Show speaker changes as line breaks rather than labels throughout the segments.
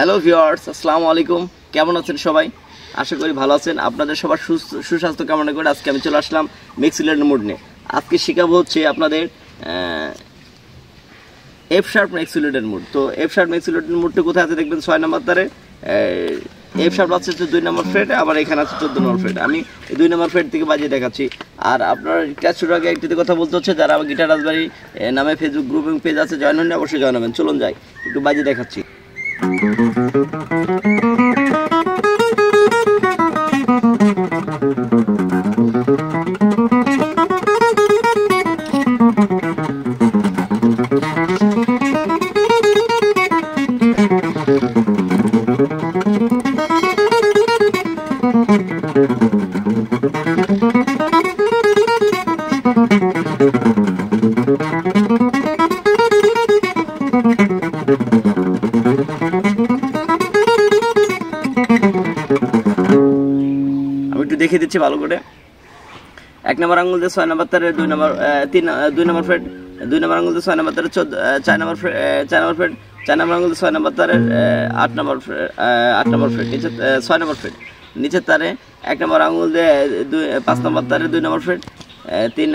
Hello viewers, আসসালামু আলাইকুম। কেমন আছেন সবাই? আশা করি ভালো আছেন। আপনাদের সবার সুস্বাস্থ্য কামনা করে আজকে আমি চলে আসলাম মিক্সিলের মুড নিয়ে। আজকে শেখাবো হচ্ছে আপনাদের এফ শার্প ম্যাক্সিলেটের মুড। তো এফ শার্প ম্যাক্সিলেটের মুডটা কোথায় আছে দেখবেন 6 নম্বর তারে। এফ শার্প আছে 2 নম্বর ফ্রেটে, আবার এখানে আছে 14 নম্বর ফ্রেটে। আমি 2 নম্বর ফ্রেট থেকে বাজিয়ে দেখাচ্ছি। আর আপনার ক্লাস শুরুর আগে একটি কথা বলতে হচ্ছে, যারা আমার গিটার রাজবাড়ি নামে ফেসবুক গ্রুপ এবং পেজ আছে, জয়েন হন, অবশ্যই জয়েন হবেন। চলুন যাই, একটু বাজিয়ে দেখাচ্ছি। আমি একটু দেখিয়ে দিচ্ছি ভালো করে। 1 নম্বর আঙুল দিয়ে 6 নম্বর তারের 2 নম্বর ফ্রেট, 2 নম্বর আঙুল দিয়ে 6 নম্বর তারের 4 নম্বর ফ্রেট, 4 নম্বর আঙুল দিয়ে 6 নম্বর তারের 8 নম্বর ফ্রেট, নিচে 6 নম্বর ফ্রেট, নিচের তারে 1 নম্বর আঙুল দিয়ে 5 নম্বর তারের 2 নম্বর ফ্রেট, 2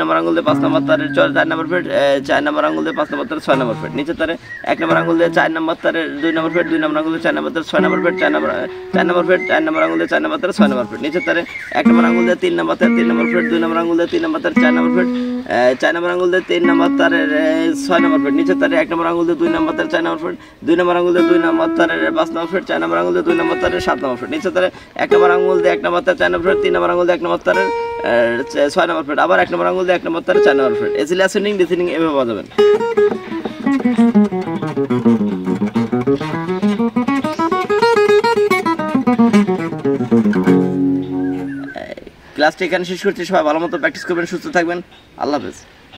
নম্বর আঙুল দিয়ে 5 নম্বর তারের 4 নম্বর ফ্রেট, 4 নম্বর আঙুল দিয়ে 5 নম্বর তারের 6 নম্বর ফ্রেট, নিচের তারে 1 নম্বর আঙুল দিয়ে 4 নম্বর তারের 2 নম্বর ফ্রেট, 2 নম্বর আঙুল দিয়ে 4 নম্বর তারের 6 নম্বর ফ্রেট, 4 নম্বর ফ্রেট, 4 নম্বর আঙুল দিয়ে 4 নম্বর তারের 6 নম্বর ফ্রেট, নিচের তারে 1 নম্বর আঙুল দিয়ে 3 নম্বর তারের 3 নম্বর ফ্রেট, 2 নম্বর আঙুল দিয়ে 3 নম্বর তারের 4 নম্বর ফ্রেট, 4 নম্বর আঙুল দিয়ে 3 নম্বর তারের 6 নম্বর ফ্রেট, নিচের তারে 1 নম্বর আঙুল দিয়ে 2 নম্বর তারের 4 নম্বর ফ্রেট, 2 নম্বর আঙুল দিয়ে 2 নম্বর তারের 5 নম্বর ফ্রেট, 4 নম্বর আঙুল দিয়ে 2 নম্বর তারের 7 নম্বর ফ্রেট, নিচের তারে 1 নম্বর আঙুল দিয়ে 1 নম্বর তারের 4 নম্বর ফ্রেট, 3 নম্বর আঙুল দিয়ে 1 নম্বর তারের 6 নম্বর ফ্রেট, আবার 1 নম্বর আঙুল দিয়ে 1 নম্বর তারের 4 নম্বর ফ্রেট। এসিলি অ্যাসেন্ডিং ডিসেন্ডিং এভাবে বাজাবেন। ক্লাসটি এখানে শেষ করছি। সবাই ভালো মতো প্র্যাকটিস করবেন, সুস্থ থাকবেন। আল্লাহ হাফেজ।